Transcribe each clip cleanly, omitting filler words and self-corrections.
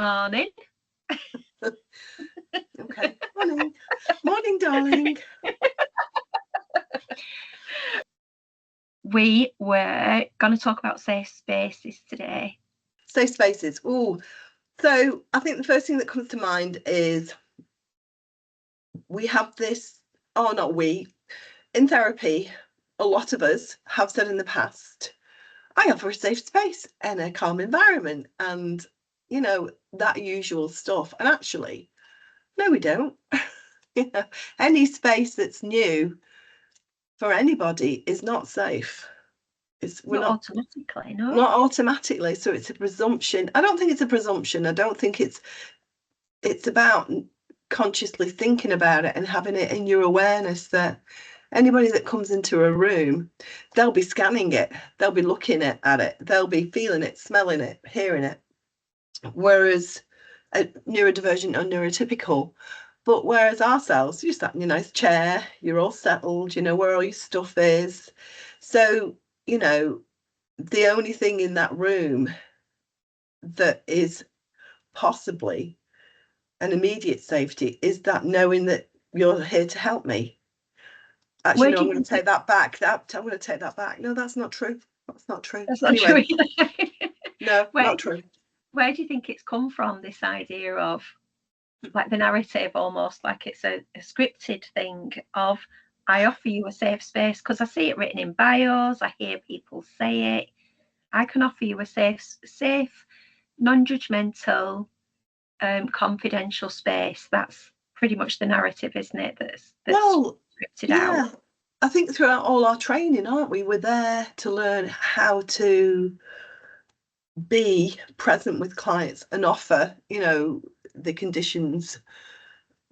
Morning. Okay. Morning. Morning, darling. We were going to talk about safe spaces today. Safe spaces. Ooh. So I think the first thing that comes to mind is we have this, not we, in therapy, a lot of us have said in the past, I offer a safe space and a calm environment and, that usual stuff. And actually, no, we don't. Any space that's new for anybody is not safe. We're not automatically, no. Not automatically. So it's a presumption. I don't think it's a presumption. I don't think it's about consciously thinking about it and having it in your awareness that anybody that comes into a room, they'll be scanning it, they'll be looking at it, they'll be feeling it, smelling it, hearing it. Whereas a neurodivergent or neurotypical, whereas ourselves, you sat in your nice chair, you're all settled, you know where all your stuff is. So, the only thing in that room that is possibly an immediate safety is that knowing that you're here to help me. Actually, no, I'm going to take that back. I'm going to take that back. No, that's not true. That's not true. That's not true either. No, not true. Where do you think it's come from, this idea of like the narrative, almost like it's a scripted thing of, I offer you a safe space? Because I see it written in bios, I hear people say it. I can offer you a safe, non-judgmental, confidential space. That's pretty much the narrative, isn't it? That's scripted out. I think throughout all our training, aren't we? We're there to learn how to be present with clients and offer, the conditions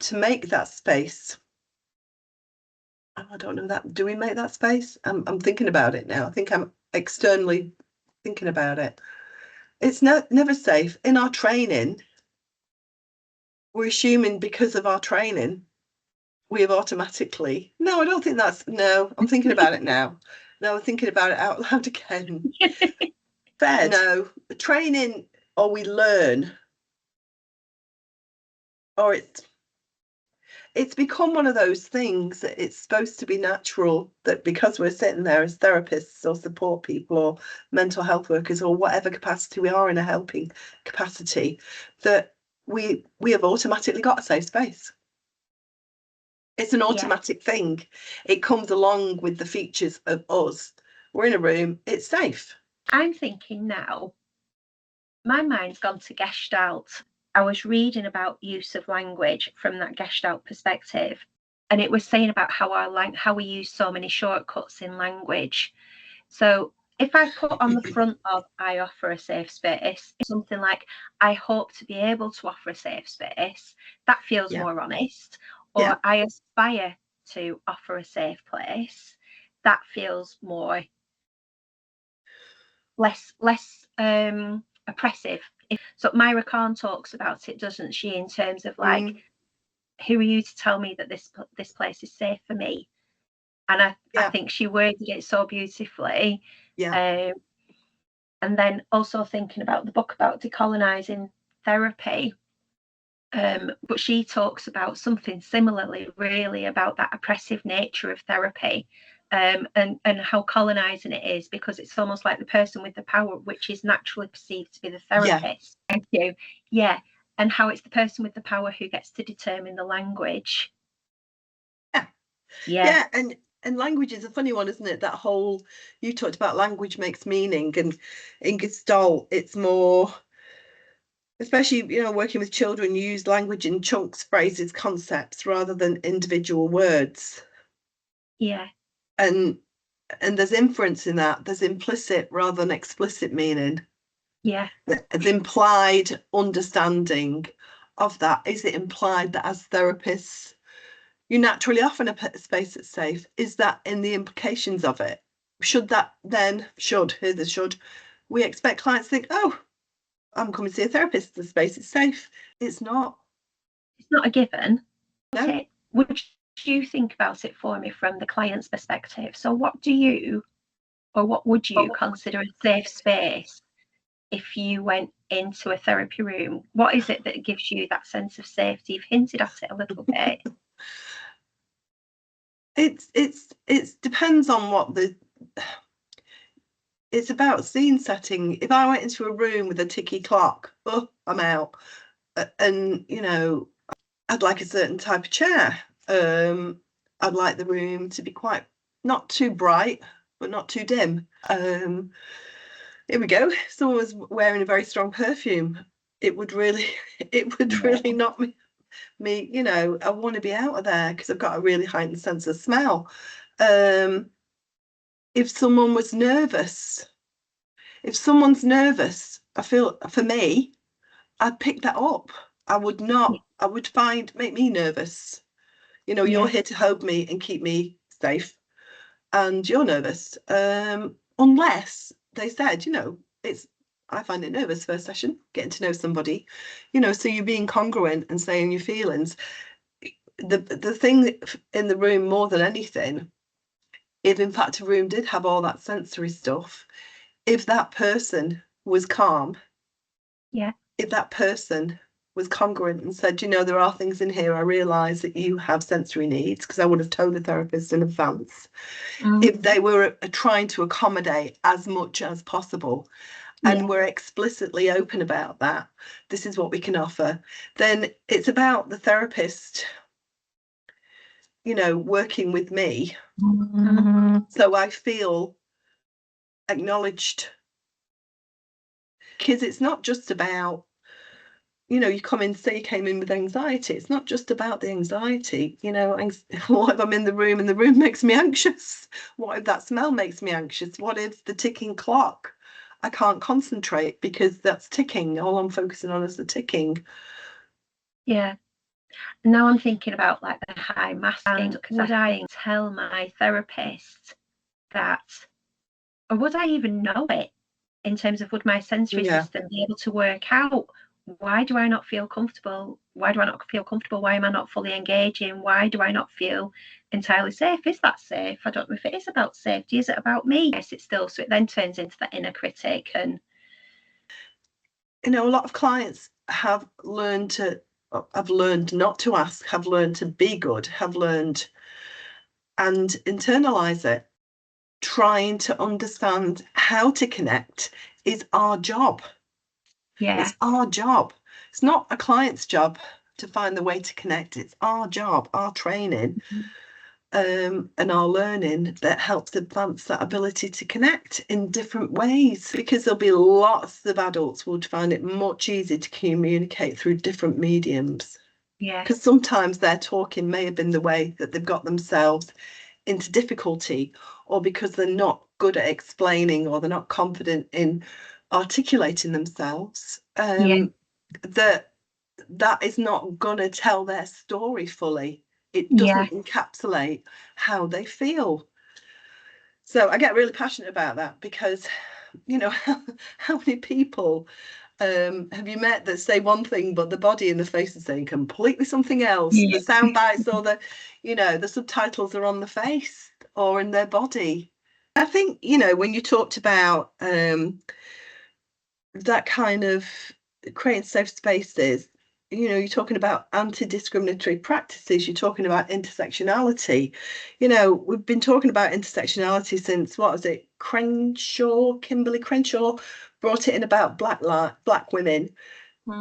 to make that space. I don't know that. Do we make that space? I'm thinking about it now. I think I'm externally thinking about it. It's never safe. In our training, we're assuming because of our training, we have automatically... No, I don't think that's... No, I'm thinking about it now. No, I'm thinking about it out loud again. Fed. No, training, or we learn, or it's become one of those things that it's supposed to be natural, that because we're sitting there as therapists or support people or mental health workers or whatever capacity we are in a helping capacity, that we have automatically got a safe space. It's an automatic thing. It comes along with the features of us. We're in a room, it's safe. I'm thinking now, my mind's gone to Gestalt. I was reading about use of language from that Gestalt perspective, and it was saying about how we use so many shortcuts in language. So if I put on the front of I offer a safe space, something like I hope to be able to offer a safe space, that feels more honest. Or I aspire to offer a safe place, that feels more less oppressive. So Myra Khan talks about it, doesn't she, in terms of like, who are you to tell me that this place is safe for me? And I think she worded it so beautifully. And then also thinking about the book about decolonizing therapy, but she talks about something similarly, really, about that oppressive nature of therapy, and how colonizing it is, because it's almost like the person with the power, which is naturally perceived to be the therapist. Thank you. And how it's the person with the power who gets to determine the language. And language is a funny one, isn't it? That whole, you talked about language makes meaning, and in Gestalt it's more, especially working with children, you use language in chunks, phrases, concepts rather than individual words. And there's inference in that. There's implicit rather than explicit meaning. There's implied understanding of that. Is it implied that as therapists you naturally offer a space that's safe? Is that in the implications of it? Should we expect clients to think, oh, I'm coming to see a therapist, the space is safe? It's not. It's not a given. No. Okay. Would you think about it for me from the client's perspective? So what would you consider a safe space if you went into a therapy room? What is it that gives you that sense of safety? You've hinted at it a little bit. It depends on what it's about scene setting. If I went into a room with a ticky clock, oh, I'm out. And I'd like a certain type of chair. I'd like the room to be quite not too bright, but not too dim. Here we go. If someone was wearing a very strong perfume, it would really knock me. I want to be out of there because I've got a really heightened sense of smell. If someone's nervous, I feel, for me, I'd pick that up. I would not. I would make me nervous. You're here to hold me and keep me safe, and you're nervous. Unless they said, I find it nervous first session, getting to know somebody, so you're being congruent and saying your feelings. The thing in the room more than anything, if in fact a room did have all that sensory stuff, if that person was calm, if that person was congruent and said, there are things in here, I realise that you have sensory needs, because I would have told the therapist in advance. If they were trying to accommodate as much as possible and were explicitly open about that, this is what we can offer, then it's about the therapist, working with me. So I feel acknowledged. Because it's not just about, you come in, say you came in with anxiety. It's not just about the anxiety. What if I'm in the room and the room makes me anxious? What if that smell makes me anxious? What if the ticking clock, I can't concentrate because that's ticking. All I'm focusing on is the ticking. Yeah. Now I'm thinking about like the high masking. Would I tell my therapist that, or would I even know it, in terms of would my sensory system be able to work out, why do I not feel comfortable? Why do I not feel comfortable? Why am I not fully engaging? Why do I not feel entirely safe? Is that safe? I don't know if it is about safety. Is it about me? Yes, it's still. So it then turns into that inner critic. And a lot of clients have learned not to ask, have learned to be good, have learned and internalize it. Trying to understand how to connect is our job. It's our job. It's not a client's job to find the way to connect. It's our job, our training, and our learning that helps advance that ability to connect in different ways. Because there'll be lots of adults who would find it much easier to communicate through different mediums. Because sometimes their talking may have been the way that they've got themselves into difficulty, or because they're not good at explaining, or they're not confident in articulating themselves, that is not going to tell their story fully. It doesn't encapsulate how they feel. So I get really passionate about that, because how many people have you met that say one thing but the body and the face is saying completely something else? The sound bites or the subtitles are on the face or in their body. I think when you talked about that kind of creating safe spaces, you're talking about anti-discriminatory practices, you're talking about intersectionality. We've been talking about intersectionality since, what was it, Kimberly Crenshaw brought it in about black women.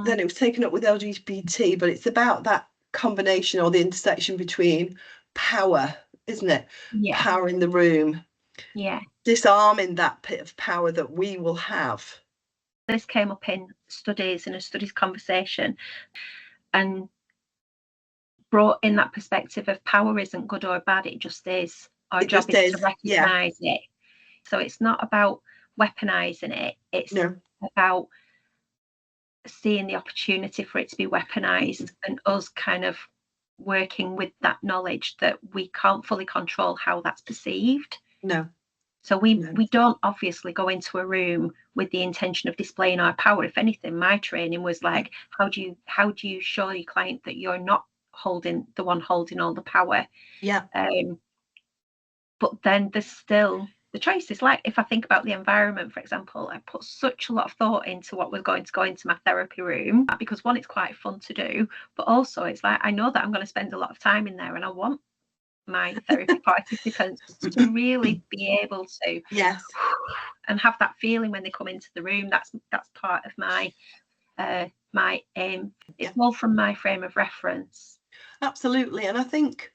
Then it was taken up with LGBT, but it's about that combination or the intersection between power, isn't it? Power in the room. Disarming that pit of power that we will have. This came up in a studies conversation, and brought in that perspective of power isn't good or bad, it just is. Our job is to recognise it. So it's not about weaponising it, it's about seeing the opportunity for it to be weaponised, and us kind of working with that knowledge that we can't fully control how that's perceived. So we don't obviously go into a room with the intention of displaying our power. If anything, my training was like, how do you show your client that you're not holding all the power? But then there's still the choices. Like if I think about the environment, for example, I put such a lot of thought into what was going to go into my therapy room, because one, it's quite fun to do, but also it's like I know that I'm going to spend a lot of time in there, and I want my therapy participants to really be able to and have that feeling when they come into the room. That's part of my aim. It's more from my frame of reference. Absolutely. And I think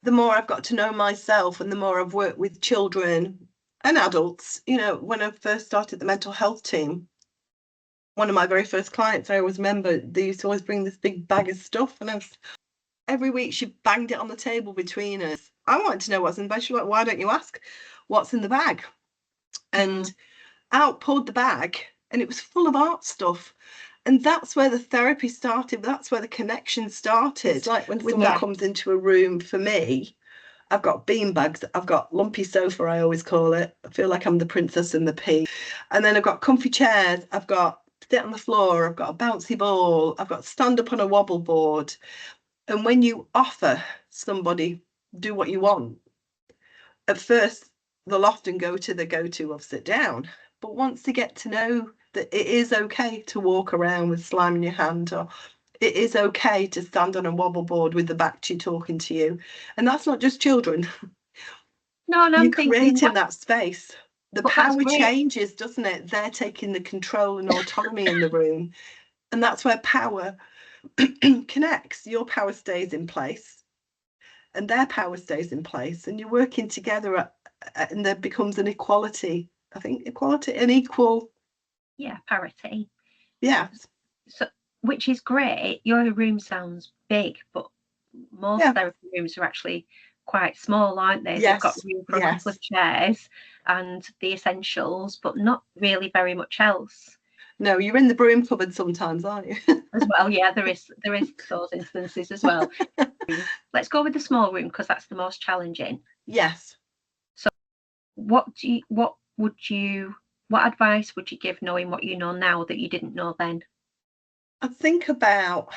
the more I've got to know myself and the more I've worked with children and adults, you know, when I first started the mental health team, one of my very first clients, I always remember they used to always bring this big bag of stuff, and every week she banged it on the table between us. I wanted to know what's in the bag. She was like, why don't you ask what's in the bag? And out poured the bag, and it was full of art stuff. And that's where the therapy started. That's where the connection started. It's like when someone comes into a room, for me, I've got bean bags, I've got lumpy sofa, I always call it. I feel like I'm the princess and the pea. And then I've got comfy chairs, I've got sit on the floor, I've got a bouncy ball, I've got stand up on a wobble board. And when you offer somebody, do what you want, at first they'll often go to the go-to of sit down. But once they get to know that it is okay to walk around with slime in your hand, or it is okay to stand on a wobble board with the back to you talking to you. And that's not just children. No, and you're creating that space. The power changes, doesn't it? They're taking the control and autonomy in the room. And that's where power connects. Your power stays in place and their power stays in place, and you're working together and there becomes an equality. I think equality and equal. Yeah, parity. Yeah. So, which is great. Your room sounds big, but most therapy rooms are actually quite small, aren't they? They've got room for a couple of chairs and the essentials, but not really very much else. No, you're in the broom cupboard sometimes, aren't you? As well, yeah, there is those instances as well. Let's go with the small room because that's the most challenging. Yes. So what advice would you give, knowing what you know now that you didn't know then? I think about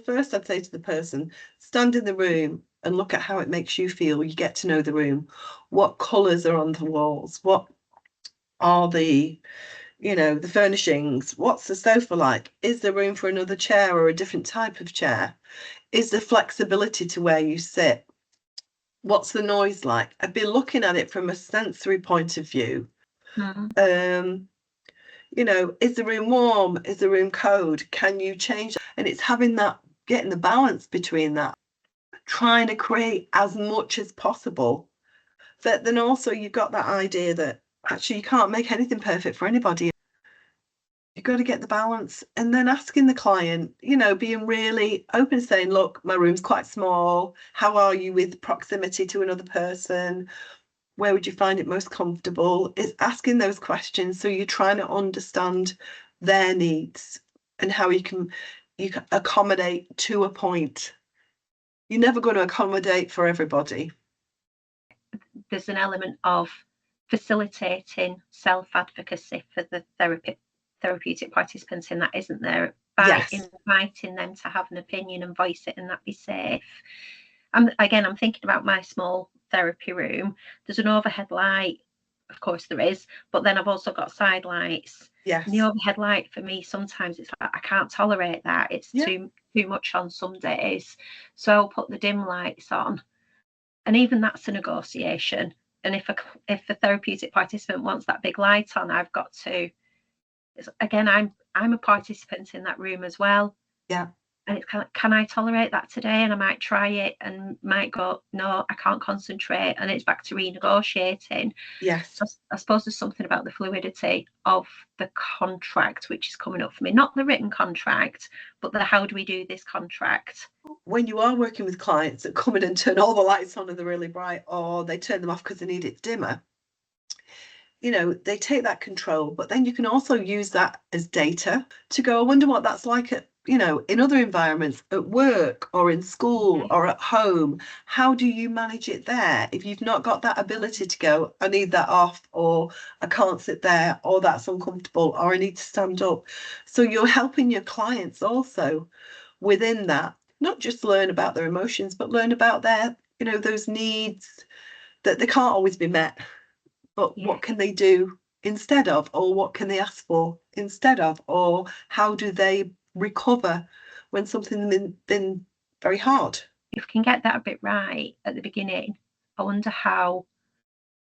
first I'd say to the person, stand in the room and look at how it makes you feel. You get to know the room. What colours are on the walls? What are the furnishings? What's the sofa like? Is there room for another chair or a different type of chair? Is there flexibility to where you sit? What's the noise like? I'd be looking at it from a sensory point of view. Is the room warm? Is the room cold? Can you change? And it's getting the balance between that, trying to create as much as possible. But then also you've got that idea that actually you can't make anything perfect for anybody. You've got to get the balance, and then asking the client, being really open, saying, look, my room's quite small. How are you with proximity to another person? Where would you find it most comfortable? It's asking those questions. So you're trying to understand their needs and how you can accommodate to a point. You're never going to accommodate for everybody. There's an element of facilitating self-advocacy for the therapeutic participants in that, isn't there? By inviting them to have an opinion and voice it, and that be safe. I'm thinking about my small therapy room. There's an overhead light, of course there is, but then I've also got side lights. Yes. And the overhead light for me, sometimes it's like I can't tolerate that. It's too much on some days. So I'll put the dim lights on. And even that's a negotiation. And if the therapeutic participant wants that big light on, I've got to. Again, I'm a participant in that room as well. Yeah. And it's kind of, can I tolerate that today? And I might try it and might go, no, I can't concentrate. And it's back to renegotiating. Yes. So I suppose there's something about the fluidity of the contract, which is coming up for me. Not the written contract, but the how do we do this contract? When you are working with clients that come in and turn all the lights on and they're really bright, or they turn them off because they need it dimmer, they take that control, but then you can also use that as data to go, I wonder what that's like at, in other environments, at work or in school or at home. How do you manage it there? If you've not got that ability to go, I need that off, or I can't sit there, or that's uncomfortable, or I need to stand up. So you're helping your clients also within that. not just learn about their emotions, but learn about their, you know, those needs that they can't always be met. But what can they do instead of, or what can they ask for instead of, or how do they recover when something's been very hard? If we can get that a bit right at the beginning, I wonder how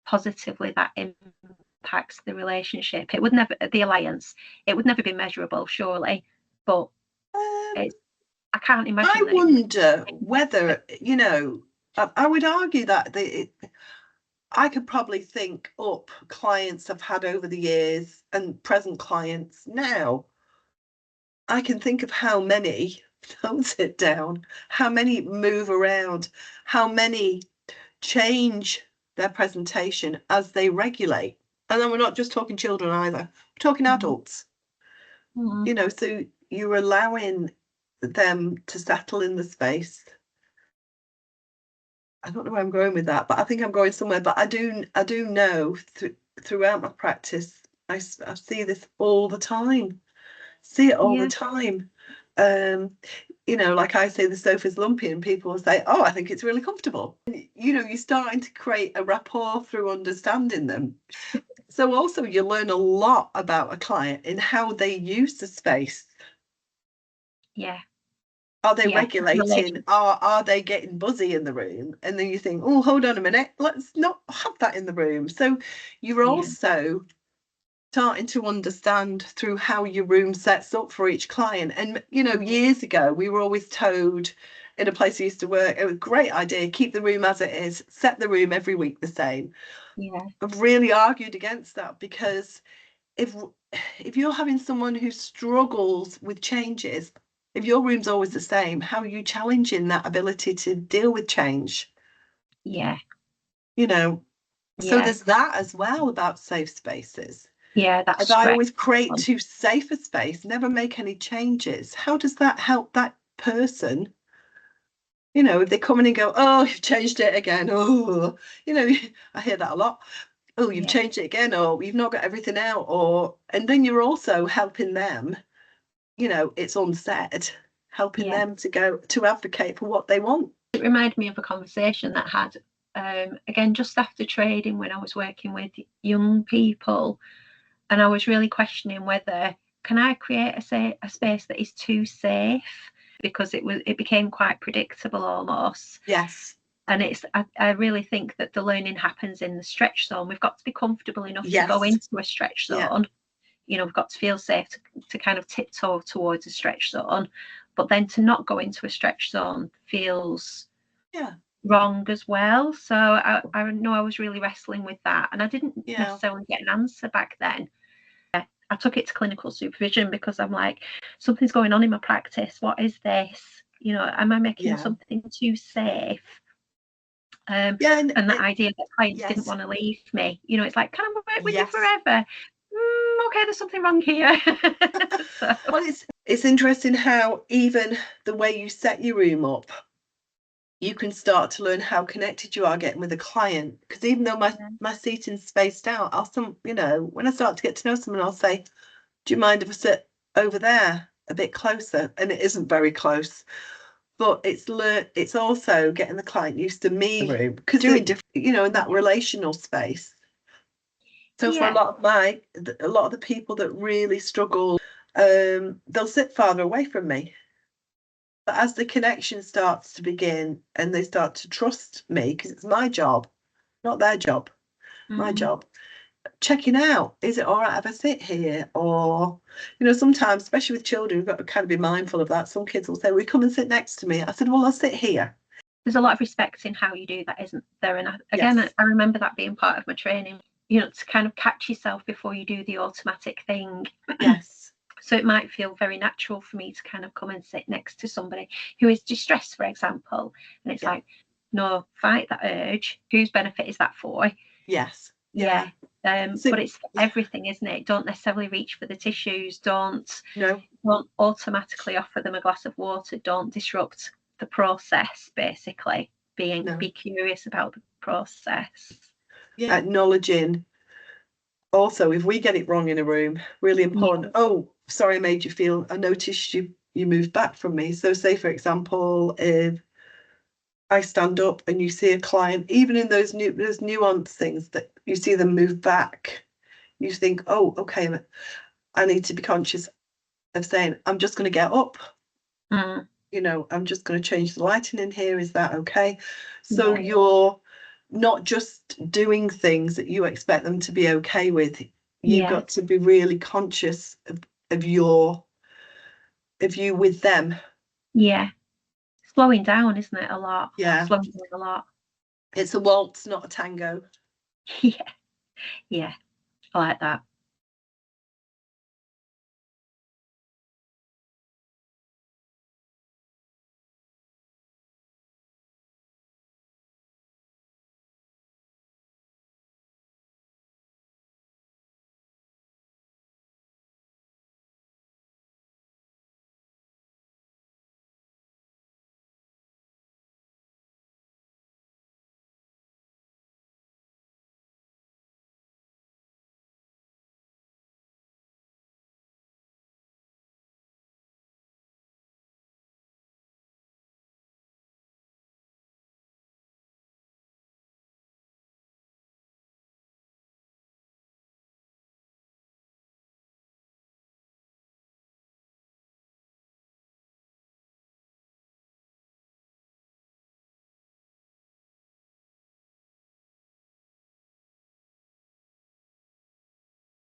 positively that impacts the relationship. It would never, the alliance, it would never be measurable, surely, but I can't imagine. I wonder whether, you know, I would argue that I could probably think up clients I've had over the years and present clients now. I can think of how many don't sit down, how many move around, how many change their presentation as they regulate. And then we're not just talking children either, we're talking adults. You know, so you're allowing them to settle in the space. I don't know where I'm going with that, but I think I'm going somewhere. But I do know throughout my practice, I see this all the time. See it all the time. You know, like I say, the sofa's lumpy, and people will say, "Oh, I think it's really comfortable." And, you know, you're starting to create a rapport through understanding them. So also, you learn a lot about a client in how they use the space. Yeah. Are they regulating? Are they getting buzzy in the room? And then you think, oh, hold on a minute, let's not have that in the room. So you're also starting to understand through how your room sets up for each client. And, you know, years ago, we were always told in a place I used to work, it was a great idea, keep the room as it is, set the room every week the same. Yeah. I've really argued against that, because if you're having someone who struggles with changes, if your room's always the same, how are you challenging that ability to deal with change? Yeah. You know, so there's that as well about safe spaces. Yeah, that's if I always create too safe a space, never make any changes, how does that help that person? You know, if they come in and go, oh, you've changed it again. Oh, you know, I hear that a lot. Oh, you've changed it again, or you've not got everything out, or, and then you're also helping them, you know, it's unsaid, helping them to go to advocate for what they want. It reminded me of a conversation that I had again just after trading, when I was working with young people, and I was really questioning whether can I create a space that is too safe, because it became quite predictable almost. Yes. And I really think that the learning happens in the stretch zone. We've got to be comfortable enough to go into a stretch zone. You know, we've got to feel safe to kind of tiptoe towards a stretch zone, but then to not go into a stretch zone feels wrong as well. So I know I was really wrestling with that, and I didn't necessarily get an answer back then. I took it to clinical supervision, because I'm like, something's going on in my practice. What is this? You know, am I making something too safe? And that idea that clients didn't want to leave me, you know, it's like, can I work with you forever? Okay, there's something wrong here. Well, it's interesting how even the way you set your room up, you can start to learn how connected you are getting with a client. Because even though my seating's spaced out, you know, when I start to get to know someone, I'll say, do you mind if I sit over there a bit closer? And it isn't very close. But it's also getting the client used to me, because doing different, you know, in that relational space. So for a lot of the people that really struggle, they'll sit farther away from me. But as the connection starts to begin and they start to trust me, because it's my job, not their job, my job, checking out, is it all right if I sit here? Or, you know, sometimes, especially with children, we've got to kind of be mindful of that. Some kids will say, will you come and sit next to me? I said, well, I'll sit here. There's a lot of respect in how you do that, isn't there? And I remember that being part of my training, you know, to kind of catch yourself before you do the automatic thing. Yes. So it might feel very natural for me to kind of come and sit next to somebody who is distressed, for example. And it's like, no, fight that urge. Whose benefit is that for? Yes. But it's everything, isn't it? Don't necessarily reach for the tissues. Don't automatically offer them a glass of water. Don't disrupt the process, basically. Be curious about the process. Acknowledging also, if we get it wrong in a room, really important. Oh, sorry, I made you feel, I noticed you you move back from me. So say, for example, if I stand up and you see a client, even in those nuanced things that you see them move back, you think, oh, okay, I need to be conscious of saying, I'm just going to get up. You know, I'm just going to change the lighting in here. Is that okay? So you're not just doing things that you expect them to be okay with. You've got to be really conscious of you with them. Yeah. Slowing down, isn't it? A lot. Yeah. Slowing down a lot. It's a waltz, not a tango. Yeah. I like that.